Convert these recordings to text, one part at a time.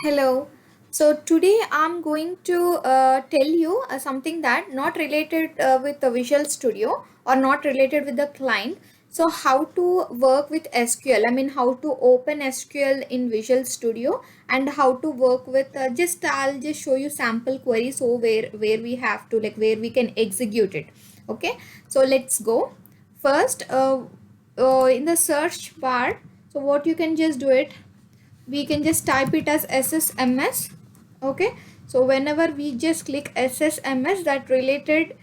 Hello. So today I'm going to tell you something that not related with the Visual Studio or not related with the client. So how to work with SQL. I mean how to open SQL in Visual Studio and how to work with just I'll just show you sample queries so where we have to like where we can execute it. Okay. So let's go. First in the search bar. So what you can just do it, we can just type it as ssms. Okay, so whenever we just click ssms, that related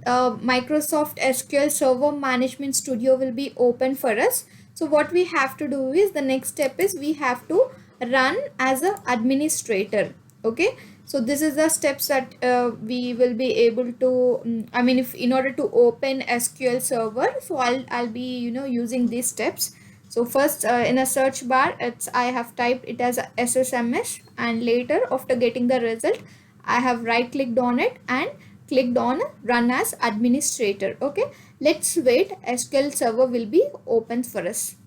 Microsoft SQL Server Management Studio will be open for us. So what we have to do is the next step is we have to run as a administrator. Okay, so this is the steps that we will be able to I mean if in order to open SQL server, so I'll be using these steps. So first in a search bar, I have typed it as a ssms, and later after getting the result I have right clicked on it and clicked on run as administrator. Okay, let's wait, SQL server will be open for us.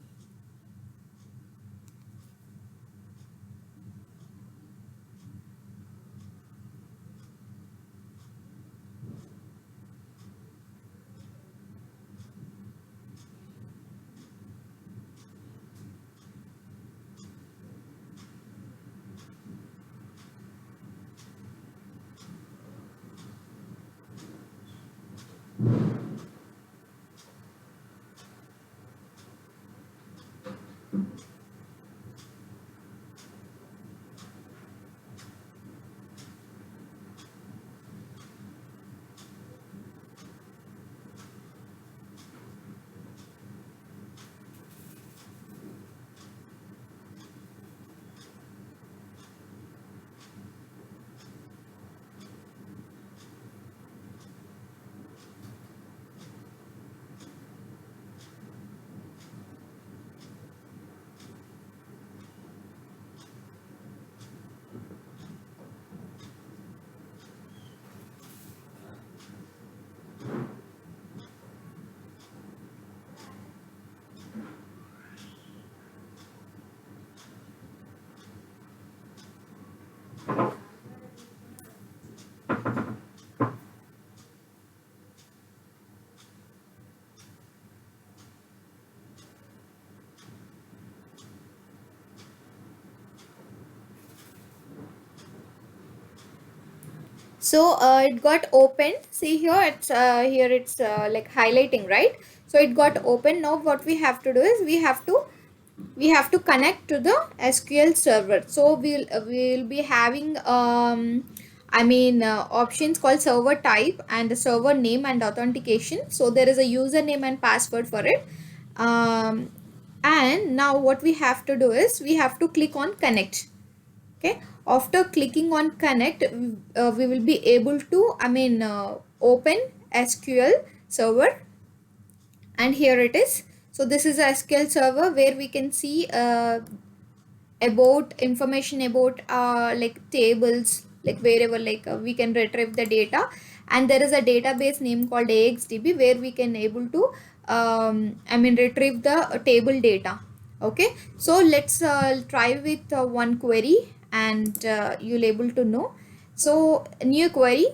So it got opened. See here, it's like highlighting, right? So it got open. Now what we have to do is we have to connect to the SQL server. So we'll be having options called server type and the server name and authentication. So there is a username and password for it. um, and now what we have to do is we have to click on connect. Okay, after clicking on connect, we will be able to open SQL server, and here it is. So this is a SQL server where we can see about information about like tables, like wherever we can retrieve the data, and there is a database name called AXDB where we can able to retrieve the table data. Okay, so let's try with one query, and you'll able to know. So new query.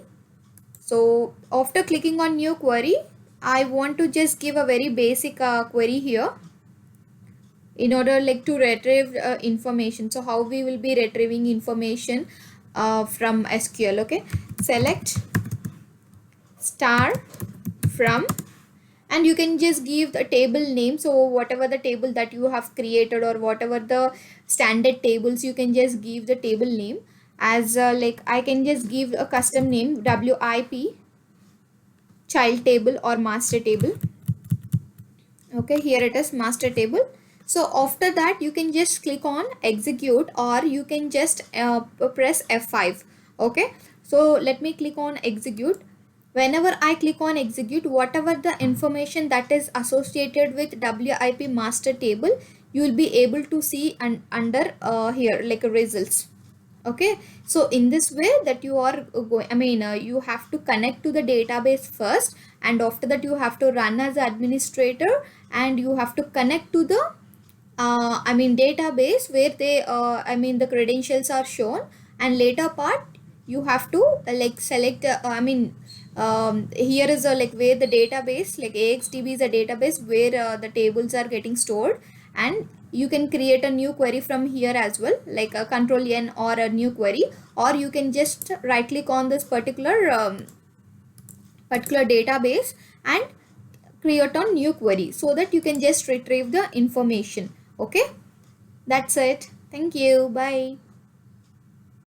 So after clicking on new query, I want to just give a very basic query here in order like to retrieve information. So how we will be retrieving information from SQL. Okay, select star from, and you can just give the table name. So whatever the table that you have created or whatever the standard tables, you can just give the table name as like I can just give a custom name WIP child table or master table. Okay, here it is, master table. So after that you can just click on execute, or you can just press F5. Okay, so let me click on execute. Whenever I click on execute, whatever the information that is associated with WIP master table, you will be able to see under here like results. Okay, so in this way that you are going, you have to connect to the database first, and after that you have to run as administrator, and you have to connect to the I mean database where they I mean the credentials are shown, and later part you have to like select I mean here is a like where the database like AXDB is a database where the tables are getting stored, and you can create a new query from here as well, like a control n or a new query, or you can just right click on this particular database and create a new query so that you can just retrieve the information. Okay, that's it. Thank you. Bye.